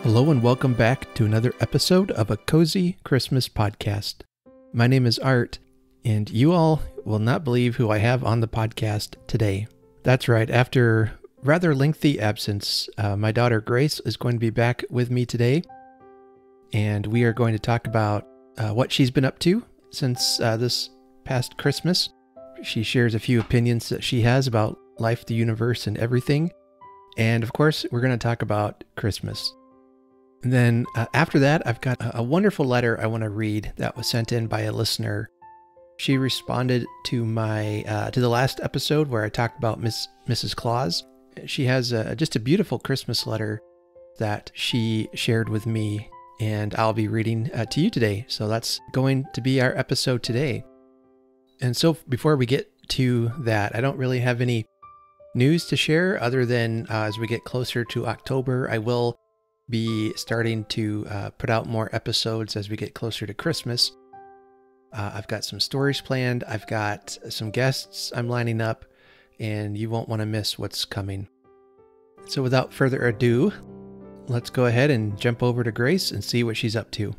Hello and welcome back to another episode of a Cozy Christmas podcast. My name is Art, and you all will not believe who I have on the podcast today. That's right, after rather lengthy absence, my daughter Grace is going to be back with me today, and we are going to talk about what she's been up to since this past Christmas. She shares a few opinions that she has about life, the universe, and everything. And of course, we're going to talk about Christmas. And then after that, I've got a wonderful letter I want to read that was sent in by a listener. She responded to my to the last episode where I talked about Mrs. Claus. She has just a beautiful Christmas letter that she shared with me, and I'll be reading to you today. So that's going to be our episode today. And so before we get to that, I don't really have any news to share other than as we get closer to October, I will be starting to put out more episodes as we get closer to Christmas. I've got some stories planned. I've got some guests I'm lining up, and you won't want to miss what's coming. So without further ado, let's go ahead and jump over to Grace and see what she's up to.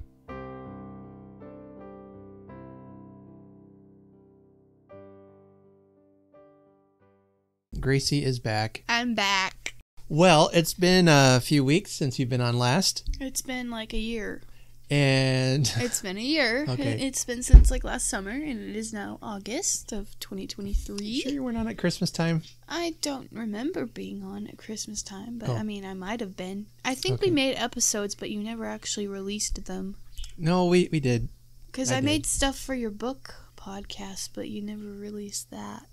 Gracie is back. I'm back. Well, it's been a few weeks since you've been on last. It's been like a year. And it's been a year. Okay. It's been since like last summer, and it is now August of 2023. Sure you weren't on at Christmas time? I don't remember being on at Christmas time, but Oh. I mean, I might have been. I think Okay. we made episodes, but you never actually released them. No, we did. Because I I did. made stuff for your book podcast, but you never released that.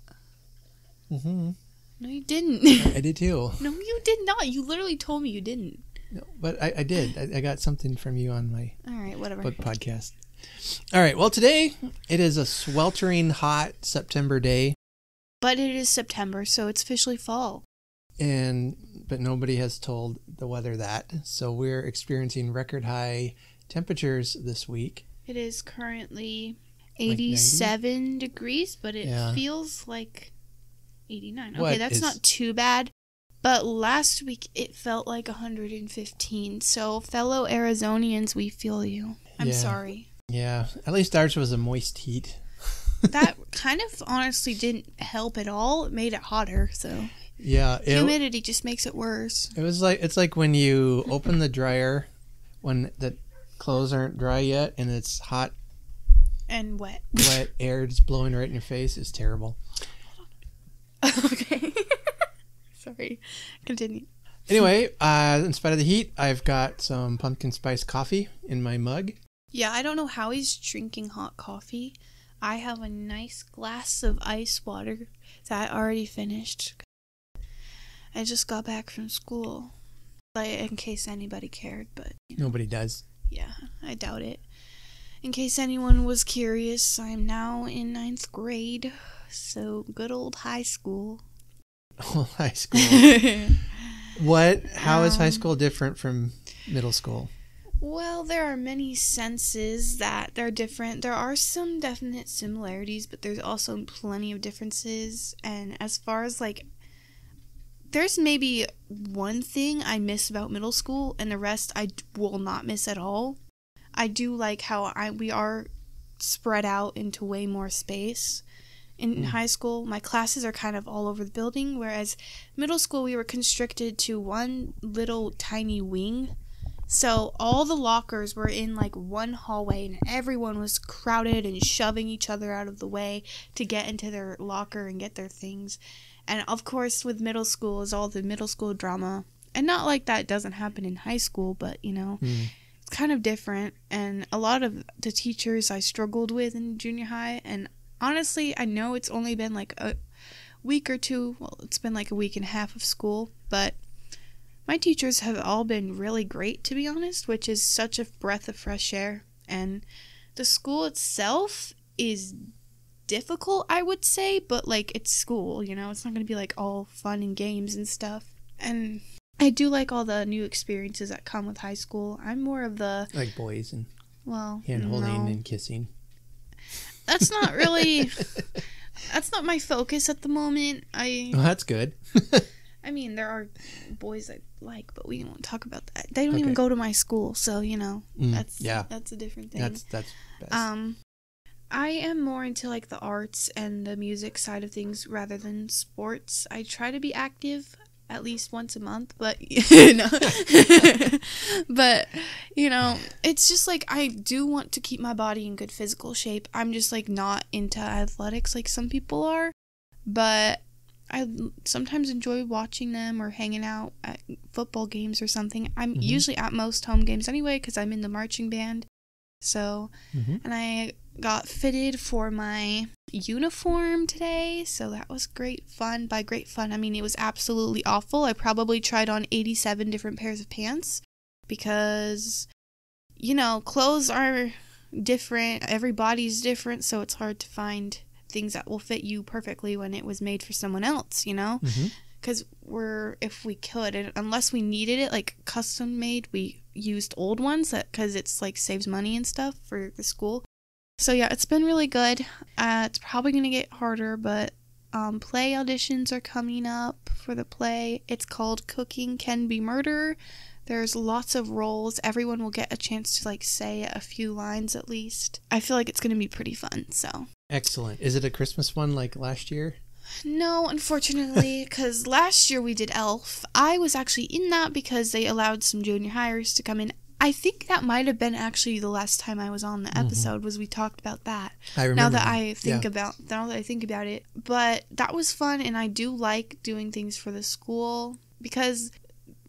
Mm-hmm. No, you didn't. I did too. No, you did not. You literally told me you didn't. No, but I did. I got something from you on my All right, whatever. book podcast. All right. Well, today it is a sweltering hot September day, But it is September, so it's officially fall. but nobody has told the weather that. So we're experiencing record high temperatures this week. It is currently Like 87 degrees, but it Yeah. feels like 89. Okay, What that's is- not too bad. But last week it felt like 115. So, fellow Arizonians, we feel you. I'm Yeah. sorry. Yeah. At least ours was a moist heat. That kind of honestly didn't help at all. It made it hotter. So, Yeah. humidity just makes it worse. It's like when you open the dryer when the clothes aren't dry yet and it's hot, And wet. wet air just blowing right in your face. It's terrible. Okay. Sorry. Continue. Anyway, in spite of the heat, I've got some pumpkin spice coffee in my mug. Yeah, I don't know how he's drinking hot coffee. I have a nice glass of ice water that I already finished. I just got back from school. In case anybody cared, but Nobody does. yeah, I doubt it. In case anyone was curious, I'm now in 9th grade, so good old high school. Oh, high school. How is high school different from middle school? Well, there are many senses that they're different. There are some definite similarities, but there's also plenty of differences. And as far as there's maybe one thing I miss about middle school, and the rest I will not miss at all. I do like how we are spread out into way more space. In high school, my classes are kind of all over the building, whereas middle school we were constricted to one little tiny wing. So all the lockers were in one hallway, and everyone was crowded and shoving each other out of the way to get into their locker and get their things. And of course, with middle school is all the middle school drama. And not like that doesn't happen in high school, but it's kind of different. And a lot of the teachers I struggled with in junior high, and honestly, I know it's only been a week or two. Well, it's been a week and a half of school, but my teachers have all been really great, to be honest, which is such a breath of fresh air. And the school itself is difficult, I would say, but it's school, it's not going to be all fun and games and stuff. And I do like all the new experiences that come with high school. I'm more of the Like boys and well, hand holding no. and kissing. That's not really that's not my focus at the moment. Oh, that's good. I mean, there are boys I like, but we won't talk about that. They don't even go to my school, so, you know, that's a different thing. That's best. I am more into, like, the arts and the music side of things rather than sports. I try to be active at least once a month, but, but, you know, it's just, like, I do want to keep my body in good physical shape. I'm just, like, not into athletics like some people are, but I sometimes enjoy watching them or hanging out at football games or something. I'm usually at most home games anyway because I'm in the marching band. So, and I got fitted for my uniform today, so that was great fun. By great fun, I mean it was absolutely awful. I probably tried on 87 different pairs of pants because, you know, clothes are different. Everybody's different, so it's hard to find things that will fit you perfectly when it was made for someone else, you know? Because if we could, and unless we needed it, like custom made, we used old ones because it's like saves money and stuff for the school. So yeah, it's been really good. It's probably going to get harder, but play auditions are coming up for the play. It's called Cooking Can Be Murder. There's lots of roles. Everyone will get a chance to like say a few lines at least. I feel like it's going to be pretty fun, so. Excellent. Is it a Christmas one like last year? No, unfortunately, because last year we did Elf. I was actually in that because they allowed some junior hires to come in. I think that might have been actually the last time I was on the episode was we talked about that. I remember. Now that I think about it. But that was fun, and I do like doing things for the school because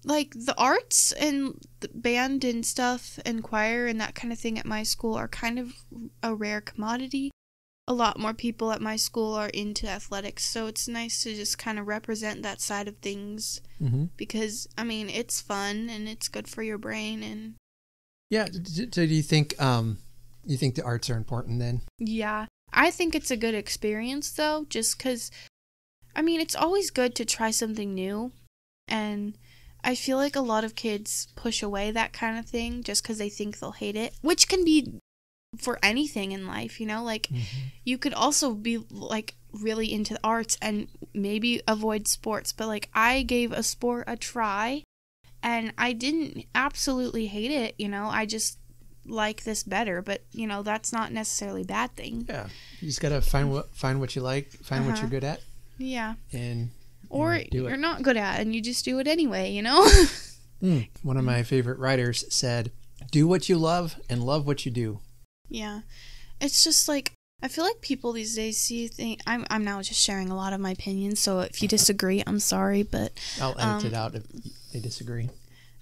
like the arts and the band and stuff and choir and that kind of thing at my school are kind of a rare commodity. A lot more people at my school are into athletics, so it's nice to just kind of represent that side of things because, I mean, it's fun and it's good for your brain. And yeah, so do you think the arts are important then? Yeah, I think it's a good experience though, just because, I mean, it's always good to try something new, and I feel like a lot of kids push away that kind of thing just because they think they'll hate it, which can be for anything in life, you know, like you could also be like really into the arts and maybe avoid sports, but like I gave a sport a try and I didn't absolutely hate it, you know, I just like this better, but you know, that's not necessarily a bad thing. Yeah, you just gotta find what you like, find what you're good at. Yeah. And or you're not good at and you just do it anyway, you know. One of my favorite writers said, do what you love and love what you do. Yeah, it's just like I feel like people these days see things. I'm now just sharing a lot of my opinions, so if you disagree, I'm sorry, but I'll edit it out if they disagree.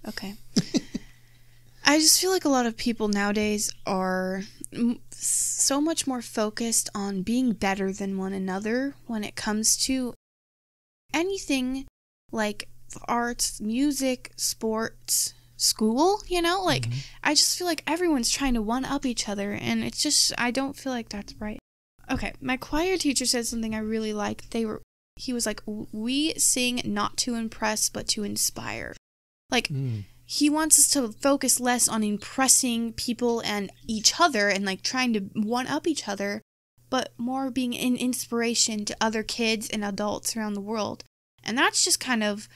Okay. I just feel like a lot of people nowadays are so much more focused on being better than one another when it comes to anything like arts, music, sports, school, you know, like I just feel like everyone's trying to one up each other, and it's just I don't feel like that's right. Okay, my choir teacher said something I really liked. He was like, we sing not to impress but to inspire. Like he wants us to focus less on impressing people and each other and like trying to one up each other, but more being an inspiration to other kids and adults around the world. And that's just kind of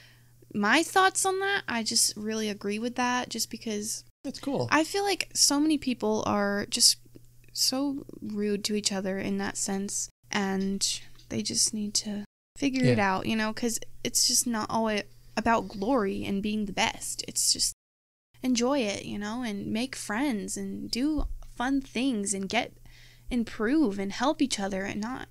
my thoughts on that. I just really agree with that just because that's cool. I feel like so many people are just so rude to each other in that sense, and they just need to figure it out, you know, because it's just not always about glory and being the best. It's just enjoy it, you know, and make friends and do fun things and improve and help each other and not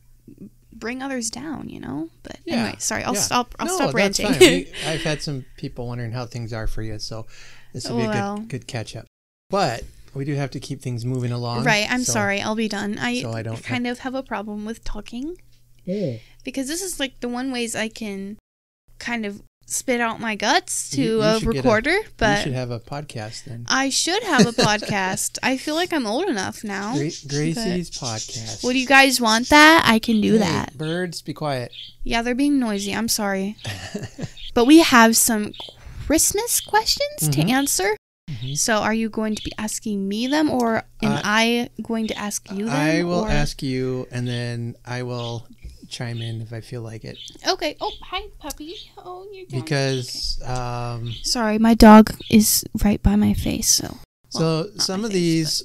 bring others down, you know. But anyway, sorry, I'll stop ranting. That's fine. I've had some people wondering how things are for you, so this will be a good catch up. But we do have to keep things moving along. Right, I'm sorry, I'll be done. I don't kind of have a problem with talking because this is like the one ways I can kind of spit out my guts to a recorder. But you should have a podcast then. I should have a podcast. I feel like I'm old enough now. Gracie's podcast. Would you guys want that? I can do that. Birds, be quiet. Yeah, they're being noisy. I'm sorry. But we have some Christmas questions to answer. So are you going to be asking me them, or am I going to ask you them? I will ask you, and then I will chime in if I feel like it. Okay. Oh, hi, puppy. Oh, you're down. Because sorry, my dog is right by my face. So some of these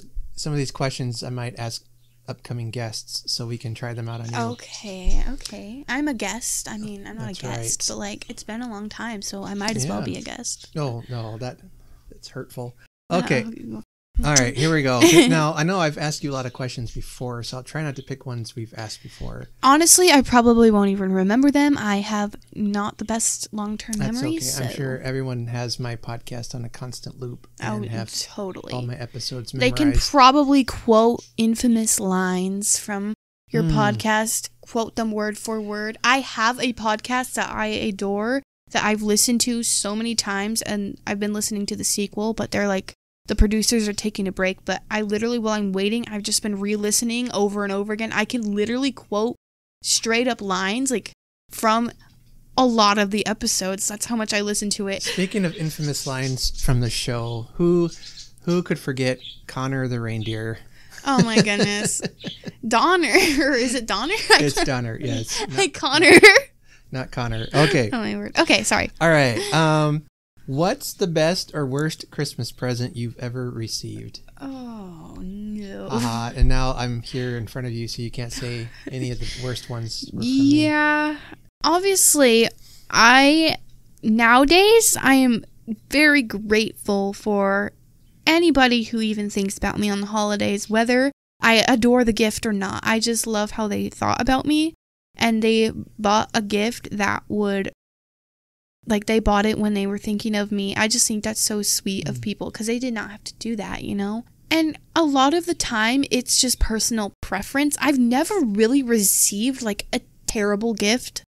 questions I might ask upcoming guests so we can try them out on you. Okay. I'm a guest. I mean, I'm not a guest, but like it's been a long time, so I might as well be a guest. No, that's hurtful. Okay. All right, here we go. Now, I know I've asked you a lot of questions before, so I'll try not to pick ones we've asked before. Honestly, I probably won't even remember them. I have not the best long-term memory. That's okay. I'm sure everyone has my podcast on a constant loop and have totally all my episodes memorized. They can probably quote infamous lines from your podcast, quote them word for word. I have a podcast that I adore that I've listened to so many times, and I've been listening to the sequel, but they're like, the producers are taking a break, but I literally, while I'm waiting, I've just been re-listening over and over again. I can literally quote straight up lines, like, from a lot of the episodes. That's how much I listen to it. Speaking of infamous lines from the show, who could forget Connor the reindeer? Oh my goodness. Donner. Is it Donner? It's Donner, yes. Like Connor. Not Connor. Okay. Oh my word. Okay, sorry. All right. What's the best or worst Christmas present you've ever received? Oh, no. And now I'm here in front of you, so you can't say any of the worst ones. Yeah. Obviously, nowadays, I am very grateful for anybody who even thinks about me on the holidays, whether I adore the gift or not. I just love how they thought about me, and they bought a gift that would... Like, they bought it when they were thinking of me. I just think that's so sweet of people because they did not have to do that, you know? And a lot of the time, it's just personal preference. I've never really received, like, a terrible gift.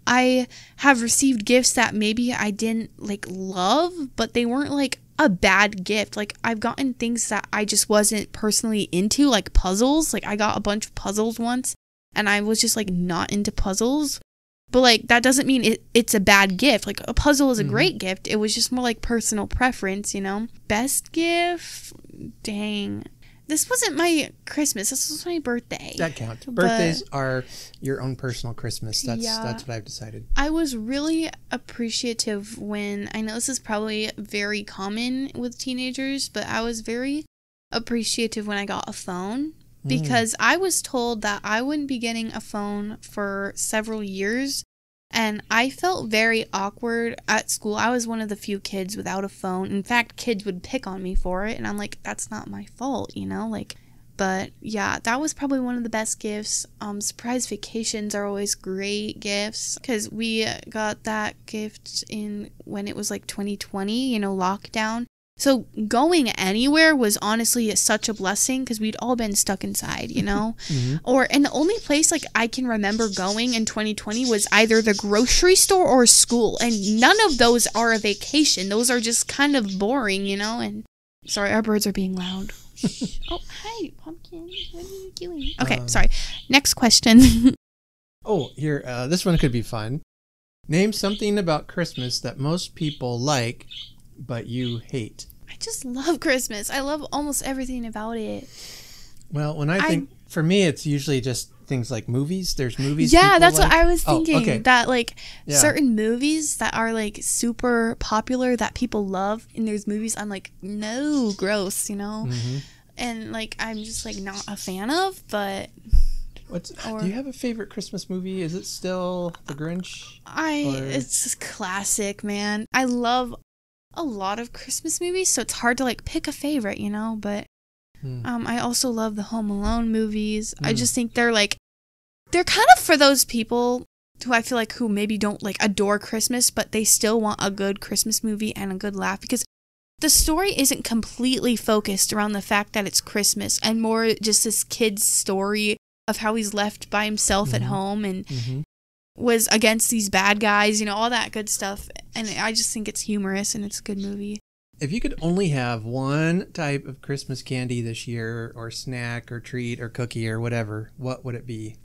I have received gifts that maybe I didn't, like, love, but they weren't, like, a bad gift. Like, I've gotten things that I just wasn't personally into, like puzzles. Like, I got a bunch of puzzles once, and I was just, like, not into puzzles. But, like, that doesn't mean it's a bad gift. Like, a puzzle is a great gift. It was just more, like, personal preference, you know? Best gift? Dang. This wasn't my Christmas. This was my birthday. That counts. Birthdays are your own personal Christmas. That's what I've decided. I was really appreciative when... I know this is probably very common with teenagers, but I was very appreciative when I got a phone. Because I was told that I wouldn't be getting a phone for several years, and I felt very awkward at school. I was one of the few kids without a phone. In fact, kids would pick on me for it, and I'm like, that's not my fault, you know? Like, but yeah, that was probably one of the best gifts. Surprise vacations are always great gifts, because we got that gift when it was like 2020, you know, lockdown. So going anywhere was honestly such a blessing because we'd all been stuck inside, you know? And the only place like I can remember going in 2020 was either the grocery store or school. And none of those are a vacation. Those are just kind of boring, you know? And sorry, our birds are being loud. Oh, hi, Pumpkin. What are you doing? Okay, sorry. Next question. Here, this one could be fun. Name something about Christmas that most people like, but you hate. I just love Christmas. I love almost everything about it. Well, when I think, for me, it's usually just things like movies. There's movies. Yeah, that's what I was thinking. Okay. That like certain movies that are like super popular that people love, and there's movies I'm like, no, gross, you know? And like, I'm just like not a fan of, but... Do you have a favorite Christmas movie? Is it still The Grinch? It's a classic, man. I love a lot of Christmas movies, so it's hard to like pick a favorite, you know, but I also love the Home Alone movies. I just think they're kind of for those people who I feel like who maybe don't like adore Christmas, but they still want a good Christmas movie and a good laugh, because the story isn't completely focused around the fact that it's Christmas and more just this kid's story of how he's left by himself at home and was against these bad guys, you know, all that good stuff. And I just think it's humorous and it's a good movie. If you could only have one type of Christmas candy this year, or snack or treat or cookie or whatever, what would it be?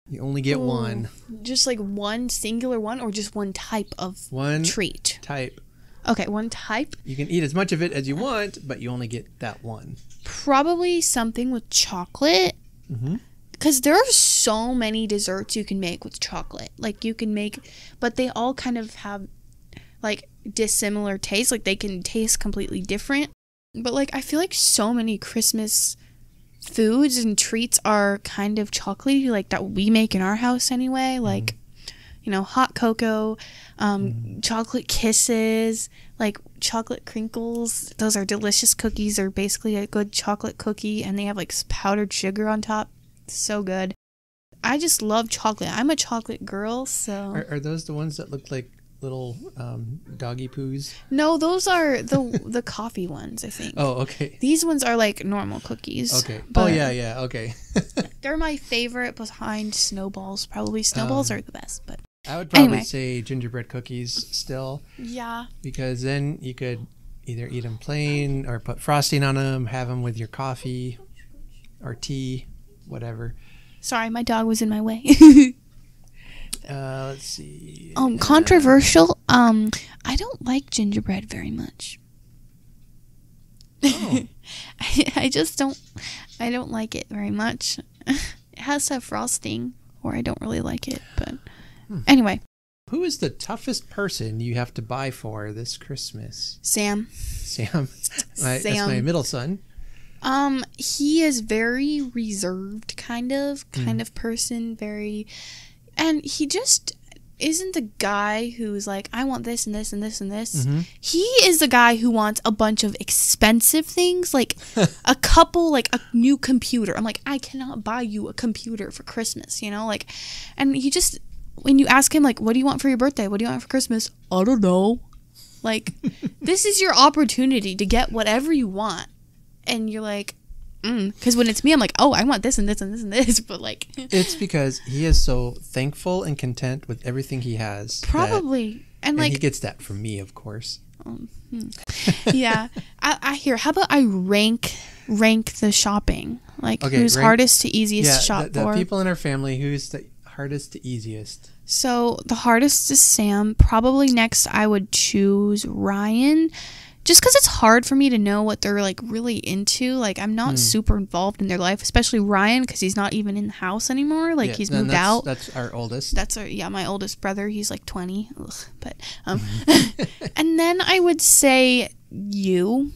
You only get one. Just like one singular one, or just one type of treat? Type. Okay, one type. You can eat as much of it as you want, but you only get that one. Probably something with chocolate. Because there are so many desserts you can make with chocolate. Like you can make, but they all kind of have like dissimilar tastes. Like they can taste completely different. But like I feel like so many Christmas foods and treats are kind of chocolatey, like that we make in our house anyway. Like, you know, hot cocoa, chocolate kisses, like chocolate crinkles. Those are delicious cookies. They're basically a good chocolate cookie, and they have like powdered sugar on top. So good. I just love chocolate. I'm a chocolate girl, so. Are those the ones that look like little doggy poos? No, those are the coffee ones, I think. Oh, okay. These ones are like normal cookies. Okay. Oh, yeah, okay. They're my favorite behind snowballs. Probably snowballs are the best, but. I would probably say gingerbread cookies still. Yeah. Because then you could either eat them plain or put frosting on them, have them with your coffee or tea, whatever. Sorry, my dog was in my way. Let's see. Controversial. I don't like gingerbread very much. Oh. I just don't. I don't like it very much. It has to have frosting, or I don't really like it. But anyway, who is the toughest person you have to buy for this Christmas? Sam. That's my middle son. He is very reserved, kind of person, and he just isn't the guy who's like, I want this and this and this and this. He is the guy who wants a bunch of expensive things, like a couple, like a new computer. I'm like, I cannot buy you a computer for Christmas, you know, like, and he just, when you ask him, like, what do you want for your birthday? What do you want for Christmas? I don't know. Like, this is your opportunity to get whatever you want. And you're like, because when it's me, I'm like, oh, I want this and this and this and this. But like, it's because he is so thankful and content with everything he has. Probably. And like, he gets that from me, of course. Yeah. I hear, how about I rank the shopping? Like, who's hardest to easiest shop for? The people in our family, who's the hardest to easiest? So the hardest is Sam. Probably next I would choose Ryan. Just because it's hard for me to know what they're like really into. Like, I'm not super involved in their life, especially Ryan, because he's not even in the house anymore. Like, he's moved out. That's our oldest. That's my oldest brother. He's like 20. Ugh, but and then I would say you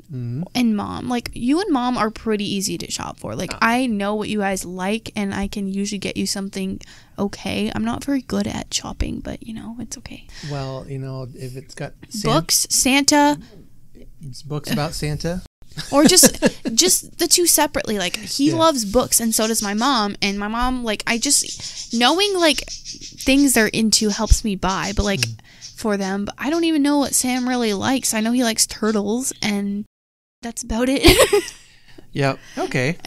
and Mom. Like, you and Mom are pretty easy to shop for. Like, I know what you guys like, and I can usually get you something okay. I'm not very good at shopping, but you know, it's okay. Well, you know, if it's got books, Santa. It's books about Santa. Or just the two separately. Like, he loves books, and so does my mom. And my mom, like, I just, knowing like things they're into helps me buy, but like for them. But I don't even know what Sam really likes. I know he likes turtles, and that's about it. Yep. Okay.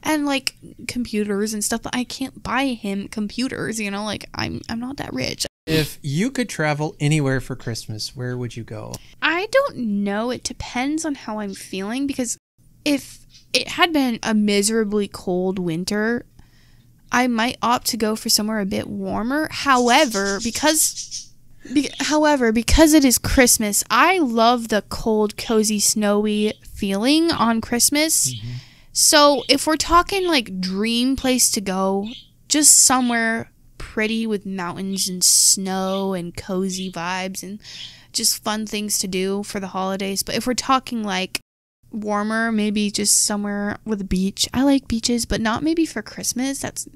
And like computers and stuff, but I can't buy him computers, you know, like I'm not that rich. If you could travel anywhere for Christmas, where would you go? I don't know. It depends on how I'm feeling, because if it had been a miserably cold winter, I might opt to go for somewhere a bit warmer. However, because it is Christmas, I love the cold, cozy, snowy feeling on Christmas. So if we're talking like dream place to go, just somewhere pretty with mountains and snow and cozy vibes and just fun things to do for the holidays. But if we're talking like warmer, maybe just somewhere with a beach. I like beaches, but not maybe for Christmas. That's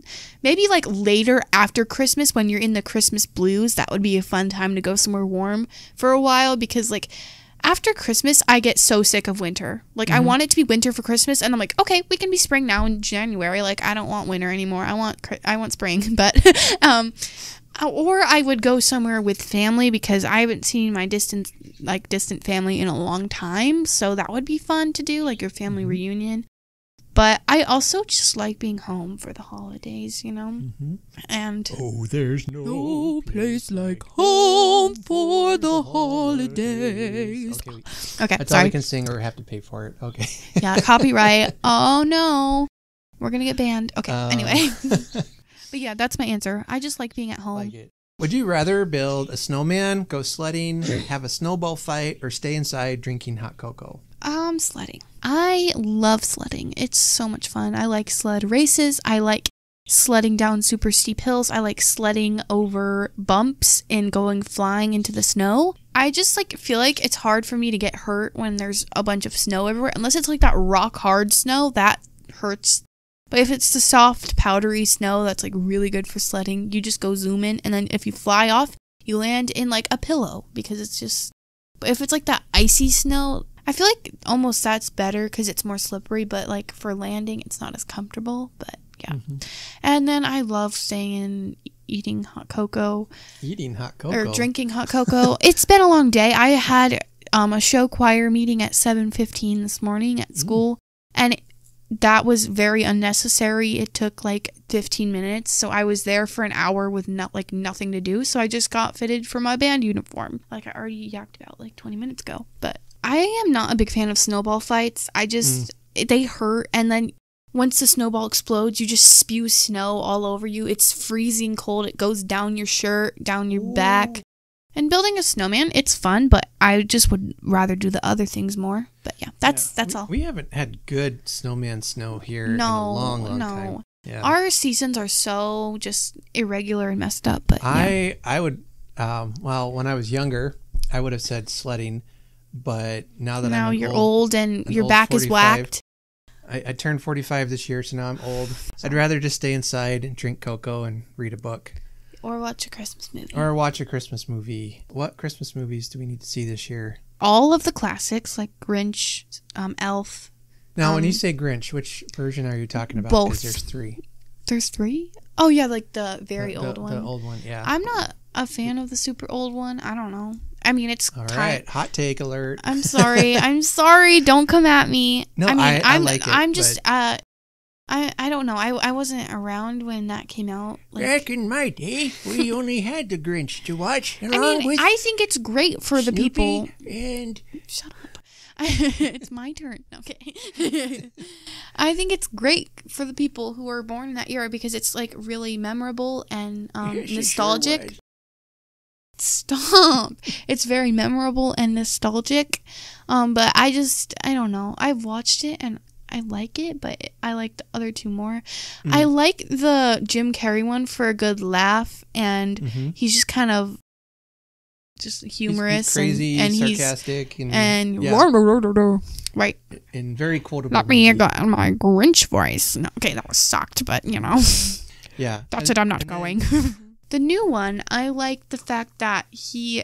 maybe like later after Christmas when you're in the Christmas blues. That would be a fun time to go somewhere warm for a while, because like after Christmas I get so sick of winter. Like I want it to be winter for Christmas, and I'm like, okay, we can be spring now in January. Like I don't want winter anymore. I want spring. But or I would go somewhere with family, because I haven't seen my distant family in a long time. So that would be fun to do, like your family reunion. But I also just like being home for the holidays, you know? And there's no place like home for the holidays. Okay, that's sorry. all we can sing, or have to pay for it. Okay. Yeah, copyright. Oh no. We're going to get banned. Okay, anyway. But yeah, that's my answer. I just like being at home. Like it. Would you rather build a snowman, go sledding, have a snowball fight, or stay inside drinking hot cocoa? Sledding. I love sledding. It's so much fun. I like sled races. I like sledding down super steep hills. I like sledding over bumps and going flying into the snow. I just like feel like it's hard for me to get hurt when there's a bunch of snow everywhere, unless it's like that rock hard snow that hurts. But if it's the soft powdery snow that's like really good for sledding, you just go zoom in, and then if you fly off, you land in like a pillow, because it's just. But if it's like that icy snow, I feel like almost that's better because it's more slippery, but like for landing it's not as comfortable. But yeah. And then I love staying in, eating hot cocoa. Eating hot cocoa? Or drinking hot cocoa. It's been a long day. I had a show choir meeting at 7:15 this morning at school, and that was very unnecessary. It took like 15 minutes, so I was there for an hour with nothing to do, so I just got fitted for my band uniform, like I already yacked about like 20 minutes ago. But I am not a big fan of snowball fights. I just, they hurt, and then once the snowball explodes, you just spew snow all over you. It's freezing cold. It goes down your shirt, down your back. And building a snowman, it's fun, but I just would rather do the other things more. But yeah, that's all. We haven't had good snowman snow here in a long time. Yeah. Our seasons are so just irregular and messed up. But I would, well, when I was younger, I would have said sledding, but now that you're old and your back is whacked. I turned 45 this year, so now I'm old. I'd rather just stay inside and drink cocoa and read a book. Or watch a Christmas movie. What Christmas movies do we need to see this year? All of the classics, like Grinch, Elf. Now, when you say Grinch, which version are you talking about? Both. Because there's 3. There's 3? Oh, yeah, like the very old one. The old one, yeah. I'm not a fan of the super old one. I don't know. I mean, it's all right. Hot take alert. I'm sorry. I'm sorry. Don't come at me. No, I mean, I like it. I'm just I don't know. I wasn't around when that came out. Back in my day, we only had the Grinch to watch. I think it's great for Snoopy the people. And shut up. It's my turn. Okay. I think it's great for the people who were born in that era because it's like really memorable and yes, nostalgic. It sure was. Stop. It's very memorable and nostalgic. But I don't know. I've watched it and I like it, but I like the other 2 more. I like the Jim Carrey one for a good laugh, and he's just kind of just humorous, he's crazy, and sarcastic, right, and very quotable. Not me, I got my Grinch voice. No, okay, that was sucked, but yeah, that's it. I'm not going. The new one, I like the fact that he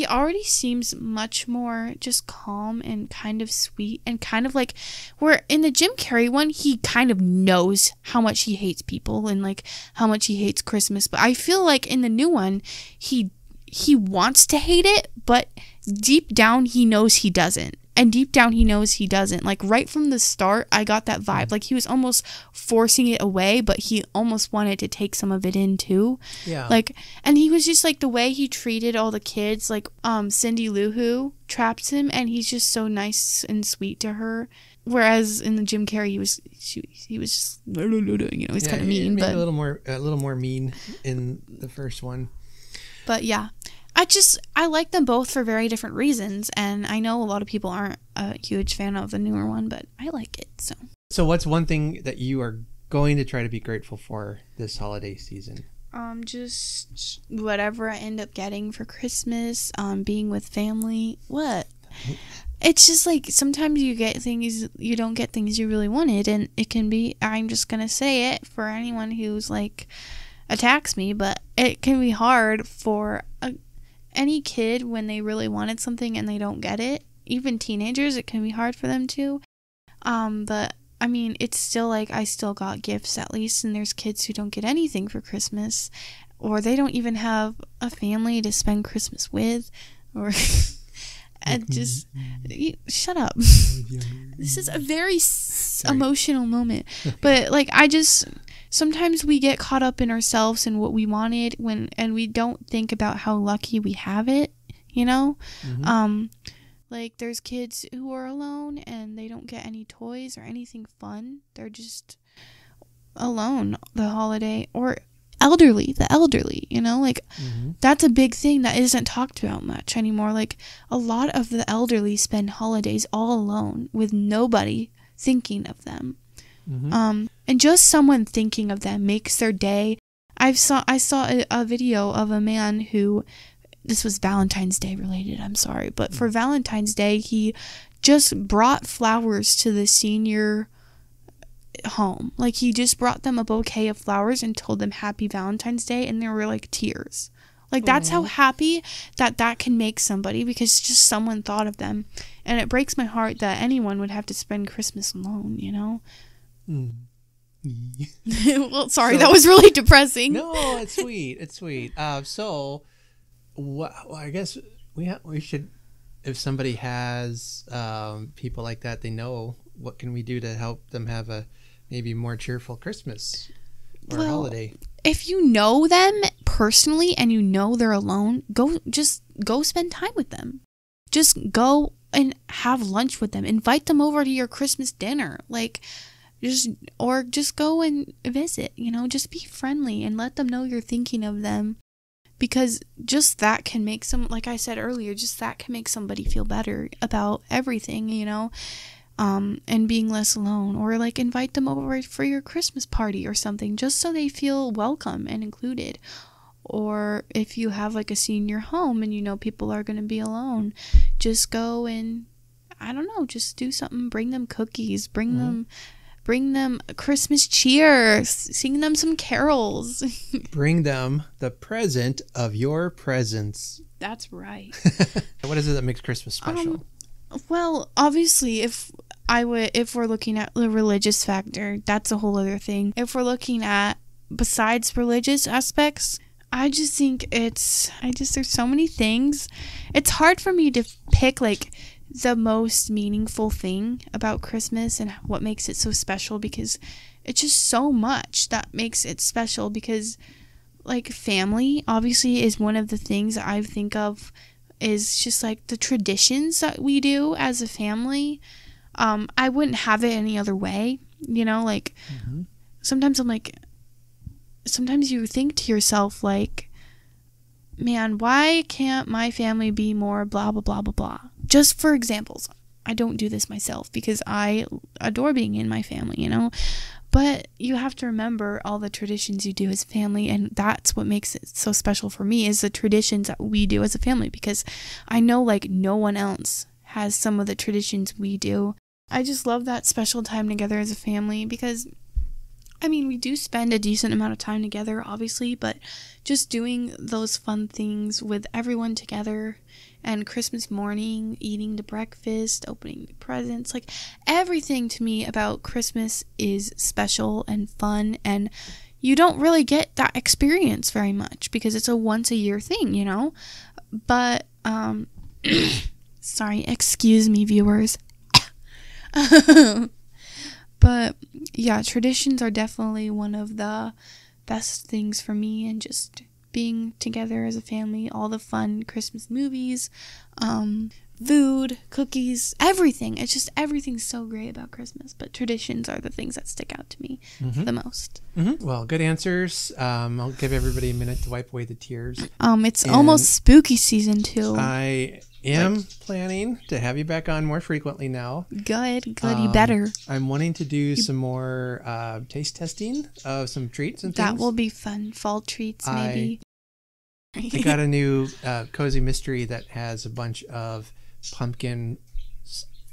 already seems much more just calm and kind of sweet and kind of like where in the Jim Carrey one, he kind of knows how much he hates people and like how much he hates Christmas. But I feel like in the new one, he wants to hate it, but deep down he knows he doesn't. And deep down he knows he doesn't. Like right from the start, I got that vibe. Like he was almost forcing it away, but he almost wanted to take some of it in too. Yeah. Like, and he was just like the way he treated all the kids. Like Cindy Lou Who traps him, and he's just so nice and sweet to her. Whereas in the Jim Carrey, he was just he's kind of mean, but a little more mean in the first one. But yeah. I like them both for very different reasons, and I know a lot of people aren't a huge fan of the newer one, but I like it, so. So what's one thing that you are going to try to be grateful for this holiday season? Just whatever I end up getting for Christmas, being with family. What? It's just like sometimes you don't get things you really wanted, and it can be, I'm just going to say it for anyone who's like attacks me, but it can be hard for any kid when they really wanted something and they don't get it. Even teenagers, it can be hard for them too. But I mean, it's still like I still got gifts at least, and there's kids who don't get anything for Christmas, or they don't even have a family to spend Christmas with, or and just shut up. This is a very emotional moment, but like sometimes we get caught up in ourselves and what we wanted and we don't think about how lucky we have it, Like there's kids who are alone and they don't get any toys or anything fun. They're just alone the holiday, or the elderly, that's a big thing that isn't talked about much anymore. Like a lot of the elderly spend holidays all alone with nobody thinking of them. And just someone thinking of them makes their day. I saw a video of a man who, this was Valentine's Day related, I'm sorry, but for Valentine's Day, he just brought flowers to the senior home. Like, he just brought them a bouquet of flowers and told them Happy Valentine's Day, and there were like tears. Like, that's how happy that can make somebody, because just someone thought of them. And it breaks my heart that anyone would have to spend Christmas alone, you know? Well, sorry, that was really depressing. No, it's sweet. It's sweet. So, I guess we should, if somebody has people like that, they know, what can we do to help them have a maybe more cheerful Christmas or holiday? If you know them personally and you know they're alone, go spend time with them. Just go and have lunch with them. Invite them over to your Christmas dinner. Like, just go and visit, you know, just be friendly and let them know you're thinking of them, because just that can make like I said earlier, just that can make somebody feel better about everything, you know, and being less alone. Or like invite them over for your Christmas party or something, just so they feel welcome and included. Or if you have like a senior home and you know people are going to be alone, just go and, I don't know, just do something. Bring them cookies, bring them Christmas cheer, sing them some carols. Bring them the present of your presence. That's right. What is it that makes Christmas special? Well, obviously, if we're looking at the religious factor, that's a whole other thing. If we're looking at besides religious aspects, I just think there's so many things. It's hard for me to pick like the most meaningful thing about Christmas and what makes it so special, because it's just so much that makes it special. Because like family obviously is one of the things that I think of, is just like the traditions that we do as a family. I wouldn't have it any other way, you know, like sometimes you think to yourself like, man, why can't my family be more blah, blah, blah, blah, blah? Just for examples. I don't do this myself because I adore being in my family, you know? But you have to remember all the traditions you do as a family, and that's what makes it so special for me, is the traditions that we do as a family, because I know like no one else has some of the traditions we do. I just love that special time together as a family, because I mean, we do spend a decent amount of time together, obviously, but just doing those fun things with everyone together, and Christmas morning, eating the breakfast, opening the presents, like everything to me about Christmas is special and fun, and you don't really get that experience very much because it's a once a year thing, you know? But, sorry, excuse me, viewers. But yeah, traditions are definitely one of the best things for me, and just being together as a family, all the fun Christmas movies, food, cookies, everything. It's just, everything's so great about Christmas, but traditions are the things that stick out to me the most. Well, good answers. I'll give everybody a minute to wipe away the tears. It's almost spooky season too. I am planning to have you back on more frequently now. Good, you better. I'm wanting to do some more taste testing of some treats and things. That will be fun. Fall treats, maybe. I got a new cozy mystery that has a bunch of pumpkin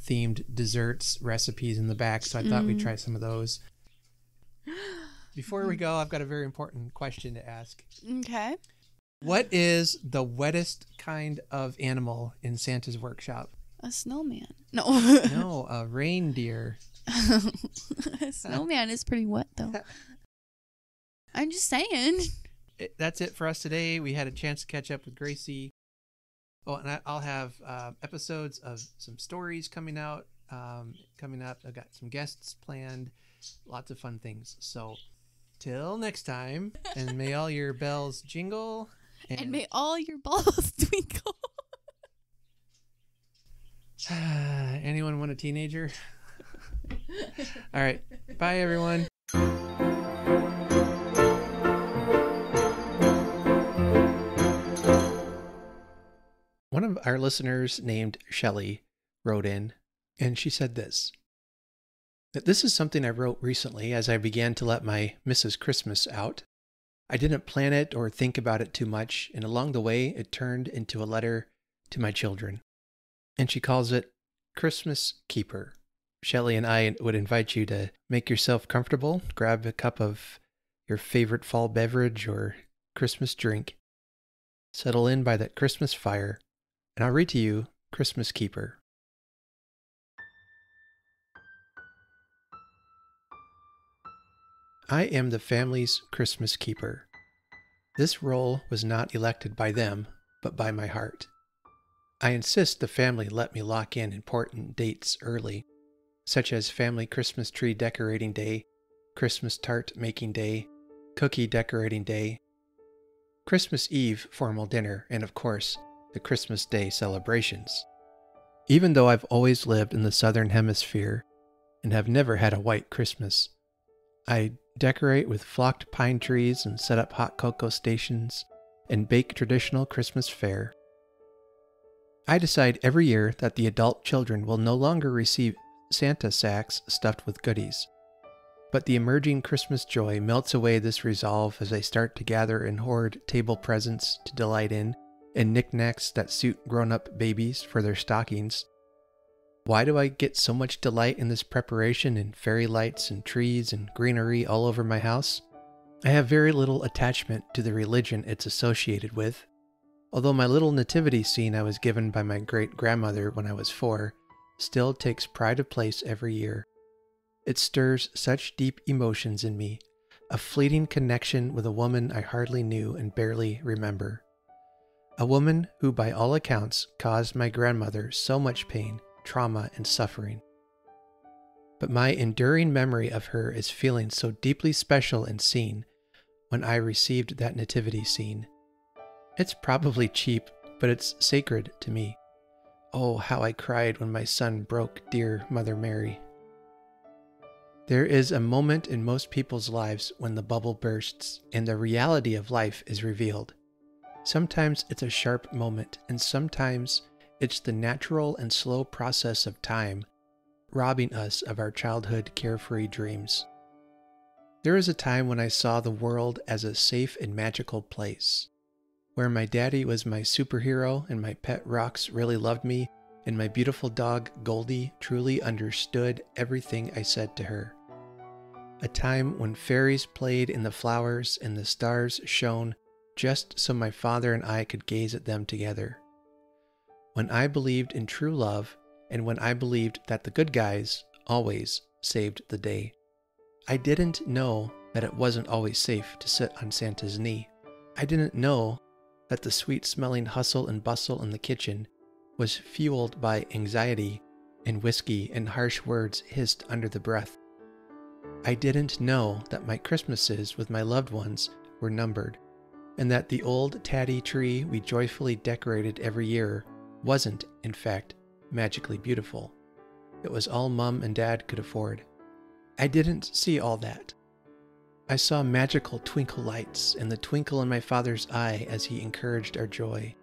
themed desserts recipes in the back, so I thought we'd try some of those. Before we go, I've got a very important question to ask. Okay. What is the wettest kind of animal in Santa's workshop? A snowman. No. No, a reindeer. A snowman is pretty wet, though. I'm just saying. That's it for us today. We had a chance to catch up with Gracie. Oh, and I'll have episodes of some stories coming up. I've got some guests planned. Lots of fun things. So till next time, and may all your bells jingle. And may all your balls twinkle. Anyone want a teenager? All right. Bye, everyone. One of our listeners named Shelley wrote in, and she said this: This is something I wrote recently as I began to let my Mrs. Christmas out. I didn't plan it or think about it too much, and along the way it turned into a letter to my children. And she calls it Christmas Keeper. Shelley and I would invite you to make yourself comfortable, grab a cup of your favorite fall beverage or Christmas drink, settle in by that Christmas fire, and I'll read to you Christmas Keeper. I am the family's Christmas keeper. This role was not elected by them, but by my heart. I insist the family let me lock in important dates early, such as family Christmas tree decorating day, Christmas tart making day, cookie decorating day, Christmas Eve formal dinner, and of course, the Christmas Day celebrations. Even though I've always lived in the Southern Hemisphere and have never had a white Christmas, I decorate with flocked pine trees and set up hot cocoa stations and bake traditional Christmas fare. I decide every year that the adult children will no longer receive Santa sacks stuffed with goodies. But the emerging Christmas joy melts away this resolve as I start to gather and hoard table presents to delight in and knickknacks that suit grown-up babies for their stockings. Why do I get so much delight in this preparation and fairy lights and trees and greenery all over my house? I have very little attachment to the religion it's associated with. Although my little nativity scene I was given by my great-grandmother when I was 4 still takes pride of place every year. It stirs such deep emotions in me, a fleeting connection with a woman I hardly knew and barely remember. A woman who by all accounts caused my grandmother so much pain, trauma, and suffering. But my enduring memory of her is feeling so deeply special and seen when I received that nativity scene. It's probably cheap, but it's sacred to me. Oh, how I cried when my son broke dear Mother Mary. There is a moment in most people's lives when the bubble bursts and the reality of life is revealed. Sometimes it's a sharp moment, and sometimes it's the natural and slow process of time, robbing us of our childhood carefree dreams. There was a time when I saw the world as a safe and magical place, where my daddy was my superhero and my pet Rox really loved me, and my beautiful dog Goldie truly understood everything I said to her. A time when fairies played in the flowers and the stars shone just so my father and I could gaze at them together. When I believed in true love, and when I believed that the good guys always saved the day. I didn't know that it wasn't always safe to sit on Santa's knee. I didn't know that the sweet-smelling hustle and bustle in the kitchen was fueled by anxiety and whiskey and harsh words hissed under the breath. I didn't know that my Christmases with my loved ones were numbered, and that the old tatty tree we joyfully decorated every year wasn't, in fact, magically beautiful. It was all Mom and Dad could afford. I didn't see all that. I saw magical twinkle lights and the twinkle in my father's eye as he encouraged our joy.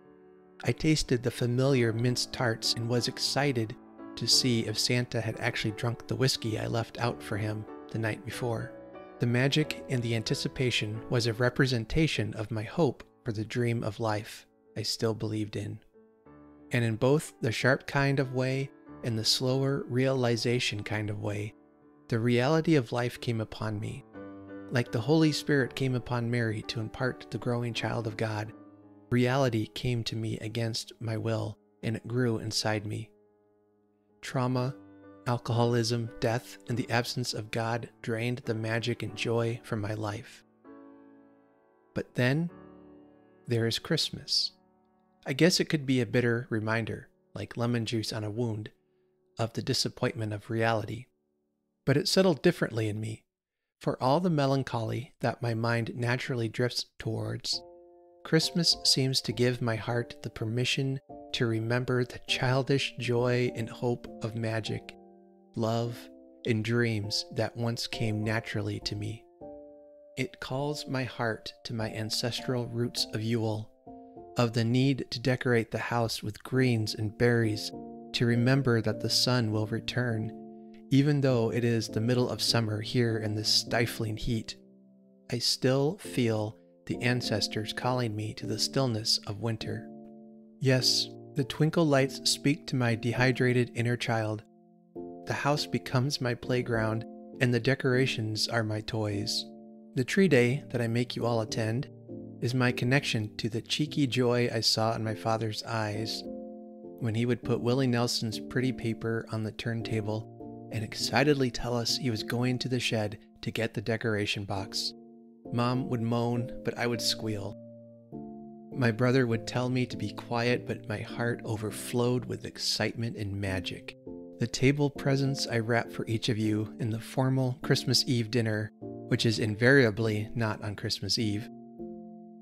I tasted the familiar minced tarts and was excited to see if Santa had actually drunk the whiskey I left out for him the night before. The magic and the anticipation was a representation of my hope for the dream of life I still believed in. And in both the sharp kind of way and the slower realization kind of way, the reality of life came upon me. Like the Holy Spirit came upon Mary to impart the growing child of God, reality came to me against my will, and it grew inside me. Trauma, alcoholism, death, and the absence of God drained the magic and joy from my life. But then, there is Christmas. I guess it could be a bitter reminder, like lemon juice on a wound, of the disappointment of reality. But it settled differently in me. For all the melancholy that my mind naturally drifts towards, Christmas seems to give my heart the permission to remember the childish joy and hope of magic, love, and dreams that once came naturally to me. It calls my heart to my ancestral roots of Yule, of the need to decorate the house with greens and berries, to remember that the sun will return, Even though it is the middle of summer here in this stifling heat, I still feel the ancestors calling me to the stillness of winter. Yes, the twinkle lights speak to my dehydrated inner child. The house becomes my playground, and the decorations are my toys. The tree day that I make you all attend is my connection to the cheeky joy I saw in my father's eyes when he would put Willie Nelson's pretty paper on the turntable and excitedly tell us he was going to the shed to get the decoration box. Mom would moan, but I would squeal. My brother would tell me to be quiet, but my heart overflowed with excitement and magic. The table presents I wrap for each of you in the formal Christmas Eve dinner, which is invariably not on Christmas Eve,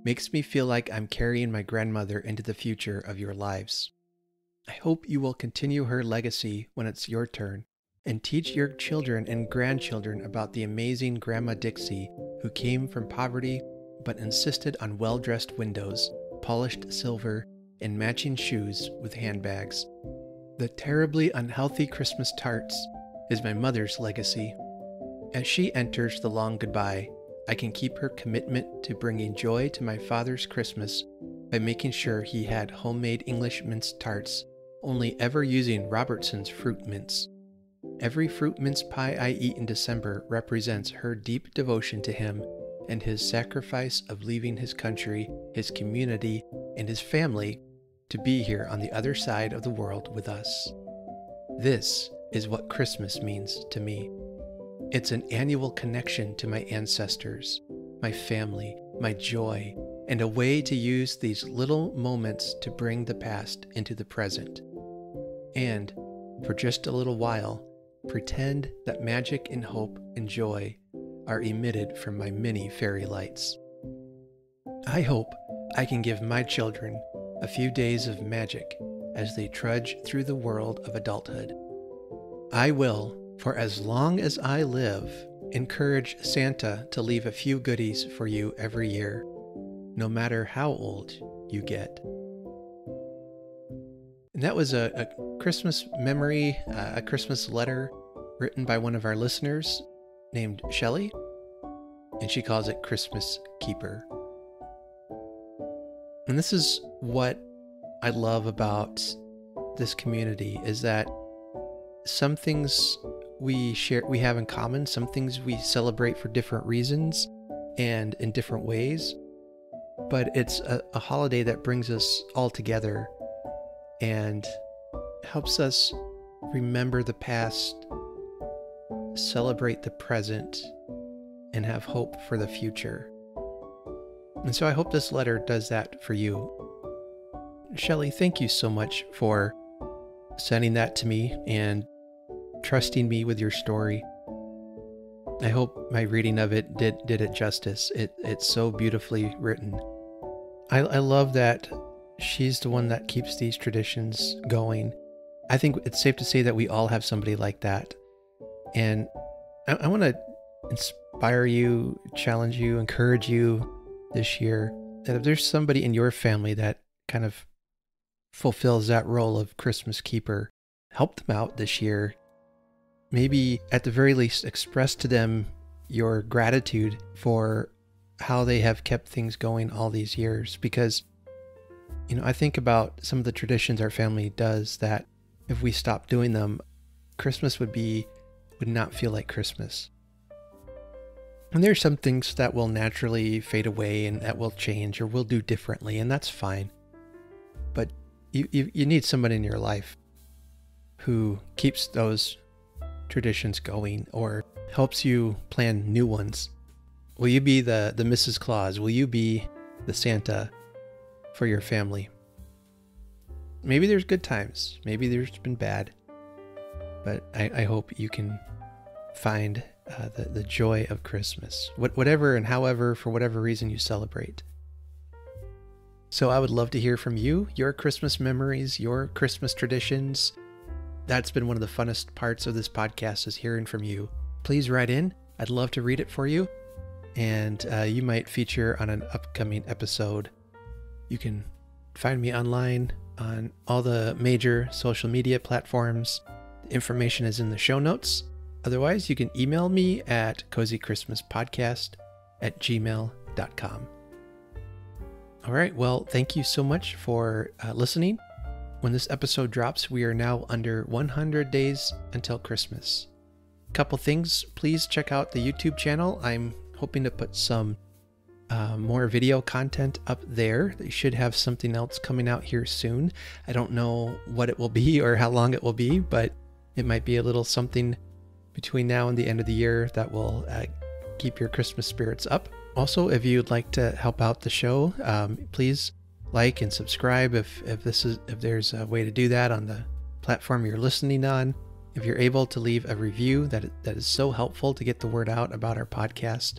makes me feel like I'm carrying my grandmother into the future of your lives. I hope you will continue her legacy when it's your turn, and teach your children and grandchildren about the amazing Grandma Dixie who came from poverty but insisted on well-dressed windows, polished silver, and matching shoes with handbags. The terribly unhealthy Christmas tarts is my mother's legacy. As she enters the long goodbye, I can keep her commitment to bringing joy to my father's Christmas by making sure he had homemade English mince tarts, only ever using Robertson's fruit mince. Every fruit mince pie I eat in December represents her deep devotion to him and his sacrifice of leaving his country, his community, and his family to be here on the other side of the world with us. This is what Christmas means to me. It's an annual connection to my ancestors, my family, my joy, and a way to use these little moments to bring the past into the present. And, for just a little while, pretend that magic and hope and joy are emitted from my many fairy lights. I hope I can give my children a few days of magic as they trudge through the world of adulthood. I will, for as long as I live, encourage Santa to leave a few goodies for you every year, no matter how old you get. And that was a Christmas memory, a Christmas letter written by one of our listeners named Shelley, and she calls it Christmas Keeper. And this is what I love about this community, is that some things we have in common, some things we celebrate for different reasons and in different ways, but it's a holiday that brings us all together and helps us remember the past, celebrate the present, and have hope for the future. And so I hope this letter does that for you. Shelley, thank you so much for sending that to me and trusting me with your story. I hope my reading of it did it justice. It's so beautifully written. I love that she's the one that keeps these traditions going. I think it's safe to say that we all have somebody like that. And I want to inspire you, challenge you, encourage you this year that if there's somebody in your family that kind of fulfills that role of Christmas keeper, help them out this year. Maybe at the very least express to them your gratitude for how they have kept things going all these years. Because, I think about some of the traditions our family does that if we stop doing them, Christmas would not feel like Christmas. And there's some things that will naturally fade away and that will change or will do differently, and that's fine. But you need somebody in your life who keeps those traditions going or helps you plan new ones. Will you be the Mrs. Claus? Will you be the Santa for your family? Maybe there's good times. Maybe there's been bad. But I hope you can find the joy of Christmas, whatever and however, for whatever reason you celebrate. So I would love to hear from you, your Christmas memories, your Christmas traditions. That's been one of the funnest parts of this podcast, is hearing from you. Please write in. I'd love to read it for you. And you might feature on an upcoming episode. You can find me online on all the major social media platforms. The information is in the show notes. Otherwise, you can email me at cozychristmaspodcast@gmail.com. All right, well, thank you so much for listening. When this episode drops, we are now under 100 days until Christmas. Couple things, please check out the YouTube channel. I'm hoping to put some more video content up there. They should have something else coming out here soon. I don't know what it will be or how long it will be, but it might be a little something between now and the end of the year that will keep your Christmas spirits up. Also, if you'd like to help out the show, please like and subscribe if there's a way to do that on the platform you're listening on. If you're able to leave a review, that is so helpful to get the word out about our podcast.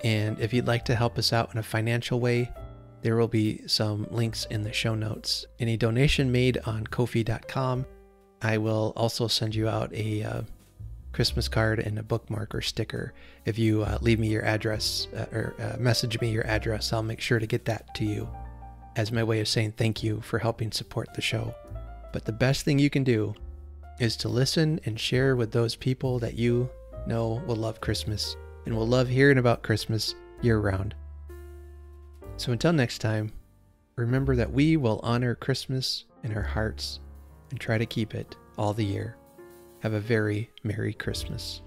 And if you'd like to help us out in a financial way, there will be some links in the show notes. Any donation made on Ko-fi.com, I will also send you out a Christmas card and a bookmark or sticker. If you leave me your address or message me your address, I'll make sure to get that to you as my way of saying thank you for helping support the show. But the best thing you can do is to listen and share with those people that you know will love Christmas and will love hearing about Christmas year-round. So until next time, remember that we will honor Christmas in our hearts and try to keep it all the year. Have a very Merry Christmas.